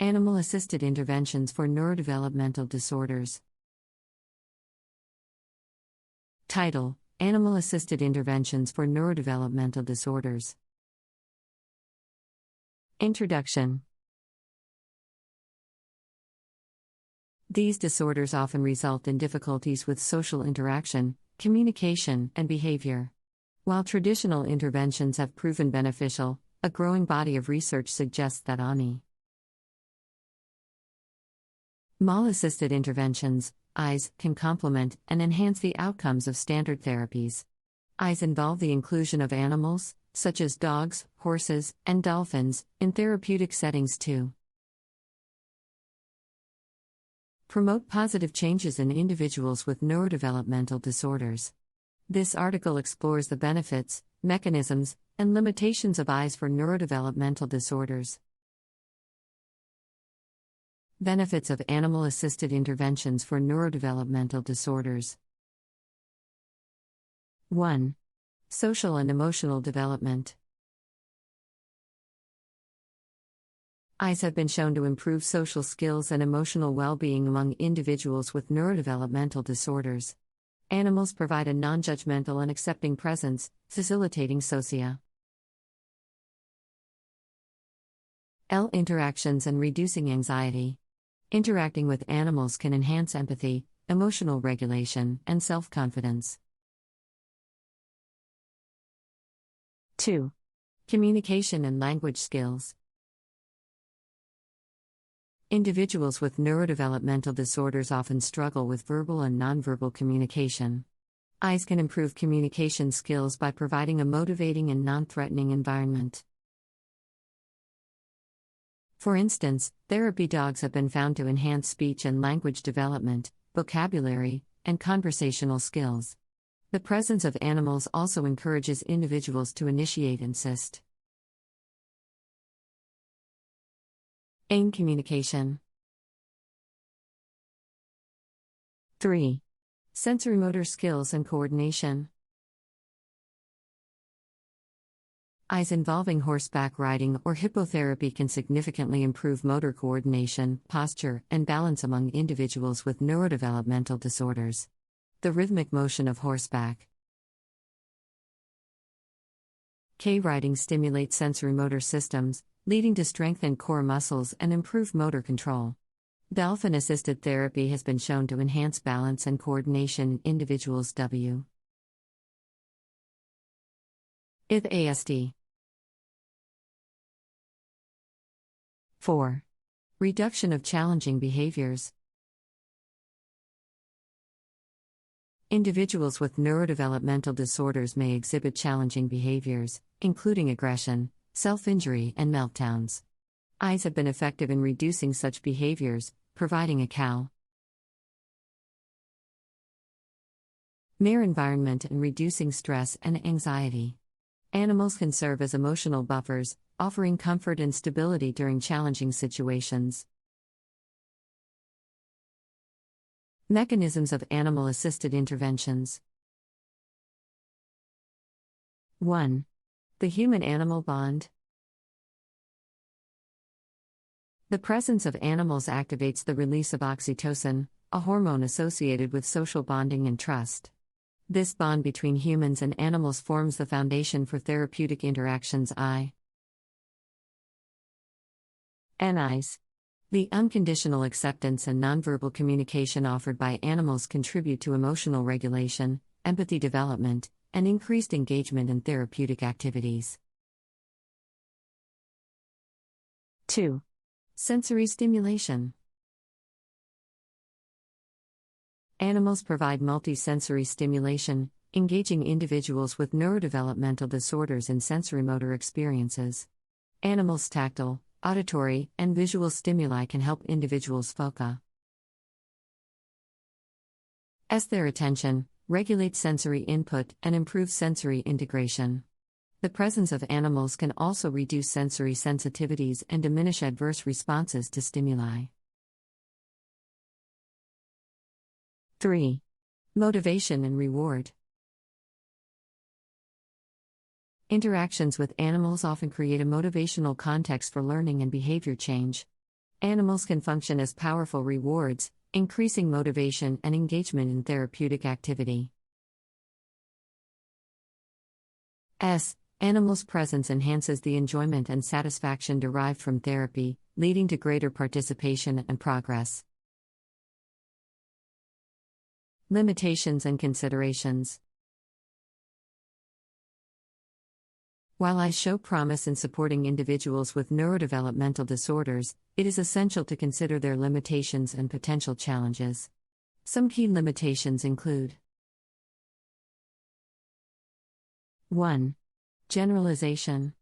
Animal-assisted interventions for neurodevelopmental disorders. Title: Animal-assisted interventions for neurodevelopmental disorders. Introduction. These disorders often result in difficulties with social interaction, communication, and behavior. While traditional interventions have proven beneficial, a growing body of research suggests that animal-assisted interventions, AIs, can complement and enhance the outcomes of standard therapies. AIs involve the inclusion of animals, such as dogs, horses, and dolphins, in therapeutic settings to promote positive changes in individuals with neurodevelopmental disorders. This article explores the benefits, mechanisms, and limitations of AIs for neurodevelopmental disorders. Benefits of animal-assisted interventions for neurodevelopmental disorders. 1. Social and emotional development. AIs have been shown to improve social skills and emotional well-being among individuals with neurodevelopmental disorders. Animals provide a non-judgmental and accepting presence, facilitating interactions and reducing anxiety. Interacting with animals can enhance empathy, emotional regulation, and self-confidence. 2. Communication and language skills. Individuals with neurodevelopmental disorders often struggle with verbal and nonverbal communication. AIs can improve communication skills by providing a motivating and non-threatening environment. For instance, therapy dogs have been found to enhance speech and language development, vocabulary, and conversational skills. The presence of animals also encourages individuals to initiate and assist. AIM communication. 3. Sensorimotor skills and coordination. AIs involving horseback riding or hippotherapy can significantly improve motor coordination, posture, and balance among individuals with neurodevelopmental disorders. The rhythmic motion of horseback riding stimulates sensorimotor systems, leading to strengthened core muscles and improved motor control. Dolphin-assisted therapy has been shown to enhance balance and coordination in individuals with ASD. 4. Reduction of challenging behaviors. Individuals with neurodevelopmental disorders may exhibit challenging behaviors, including aggression, self-injury, and meltdowns. AIs have been effective in reducing such behaviors, providing a calmer environment and reducing stress and anxiety. Animals can serve as emotional buffers, offering comfort and stability during challenging situations. Mechanisms of animal-assisted interventions. 1. The human-animal bond. The presence of animals activates the release of oxytocin, a hormone associated with social bonding and trust. This bond between humans and animals forms the foundation for therapeutic interactions. AIs. The unconditional acceptance and nonverbal communication offered by animals contribute to emotional regulation, empathy development, and increased engagement in therapeutic activities. 2. Sensory stimulation. Animals provide multisensory stimulation, engaging individuals with neurodevelopmental disorders in sensorimotor experiences. Animals' tactile, auditory, and visual stimuli can help individuals focus their attention, regulate sensory input, and improve sensory integration. The presence of animals can also reduce sensory sensitivities and diminish adverse responses to stimuli. 3. Motivation and reward. Interactions with animals often create a motivational context for learning and behavior change. Animals can function as powerful rewards, increasing motivation and engagement in therapeutic activity. Animals' presence enhances the enjoyment and satisfaction derived from therapy, leading to greater participation and progress. Limitations and considerations. While eyes show promise in supporting individuals with neurodevelopmental disorders, it is essential to consider their limitations and potential challenges. Some key limitations include: 1. Generalization.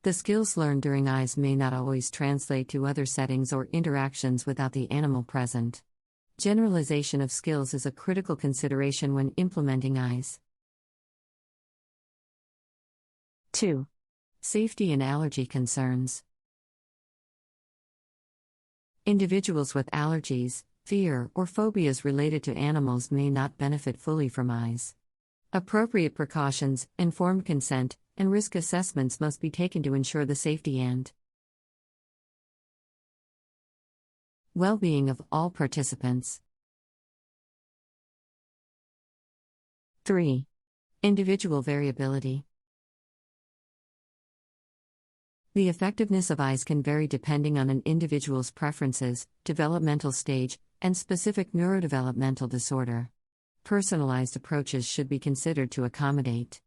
The skills learned during eyes may not always translate to other settings or interactions without the animal present. Generalization of skills is a critical consideration when implementing eyes. 2. Safety and allergy concerns. Individuals with allergies, fear, or phobias related to animals may not benefit fully from eyes. Appropriate precautions, informed consent, and risk assessments must be taken to ensure the safety and well-being of all participants. 3. Individual variability. The effectiveness of eyes can vary depending on an individual's preferences, developmental stage, and specific neurodevelopmental disorder. Personalized approaches should be considered to accommodate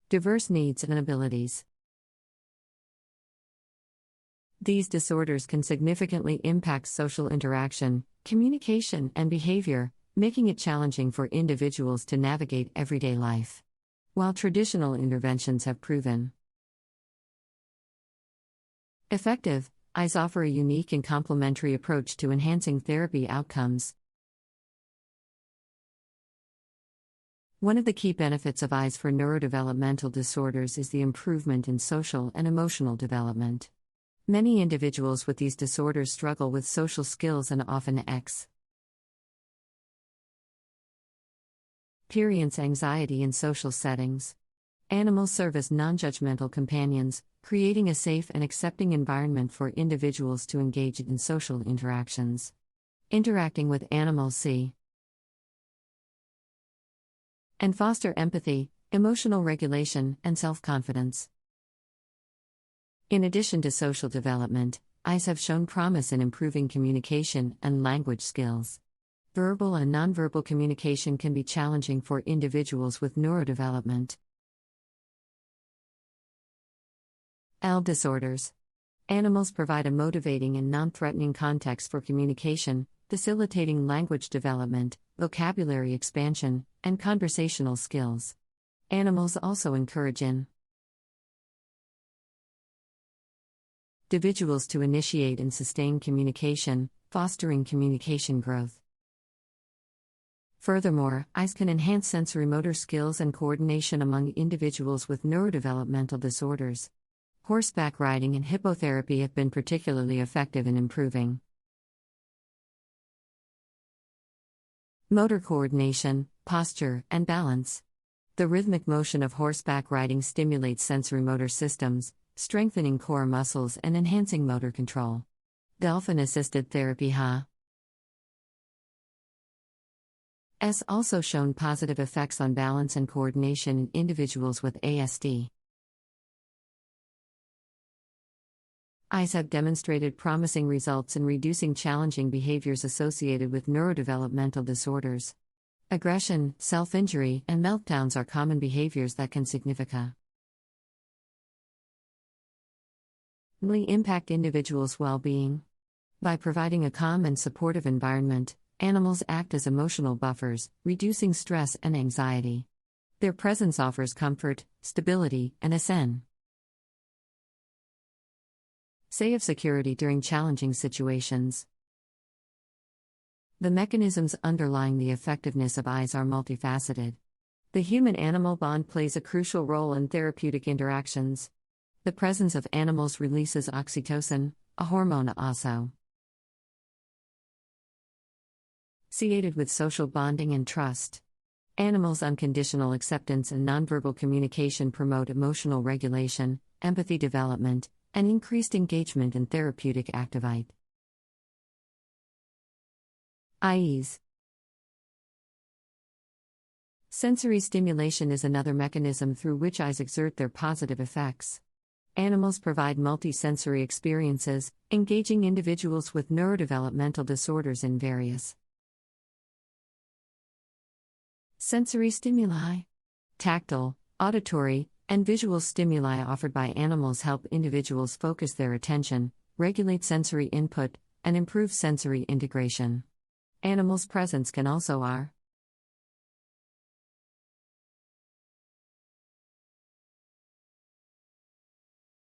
diverse needs and abilities. These disorders can significantly impact social interaction, communication, and behavior, making it challenging for individuals to navigate everyday life. While traditional interventions have proven effective, eyes offer a unique and complementary approach to enhancing therapy outcomes. One of the key benefits of eyes for neurodevelopmental disorders is the improvement in social and emotional development. Many individuals with these disorders struggle with social skills and often experience anxiety in social settings. Animals serve as non-judgmental companions, creating a safe and accepting environment for individuals to engage in social interactions. Interacting with animals see and foster empathy, emotional regulation, and self-confidence. In addition to social development, eyes have shown promise in improving communication and language skills. Verbal and nonverbal communication can be challenging for individuals with neurodevelopment. Disorders. Animals provide a motivating and non-threatening context for communication, facilitating language development, vocabulary expansion, and conversational skills. Animals also encourage individuals to initiate and sustain communication, fostering communication growth. Furthermore, eyes can enhance sensorimotor skills and coordination among individuals with neurodevelopmental disorders. Horseback riding and hippotherapy have been particularly effective in improving motor coordination, posture, and balance. The rhythmic motion of horseback riding stimulates sensorimotor systems, strengthening core muscles and enhancing motor control. Dolphin-assisted therapy has also shown positive effects on balance and coordination in individuals with ASD. Eyes have demonstrated promising results in reducing challenging behaviors associated with neurodevelopmental disorders. Aggression, self-injury, and meltdowns are common behaviors that can significantly impact individuals' well-being. By providing a calm and supportive environment, animals act as emotional buffers, reducing stress and anxiety. Their presence offers comfort, stability, and a sense of security during challenging situations. The mechanisms underlying the effectiveness of eyes are multifaceted. The human-animal bond plays a crucial role in therapeutic interactions. The presence of animals releases oxytocin, a hormone associated with social bonding and trust. Animals' unconditional acceptance and nonverbal communication promote emotional regulation, empathy development, and increased engagement in therapeutic activity. Eyes. Sensory stimulation is another mechanism through which eyes exert their positive effects. Animals provide multisensory experiences, engaging individuals with neurodevelopmental disorders in various sensory stimuli. Tactile, auditory, and visual stimuli offered by animals help individuals focus their attention, regulate sensory input, and improve sensory integration. Animals' presence can also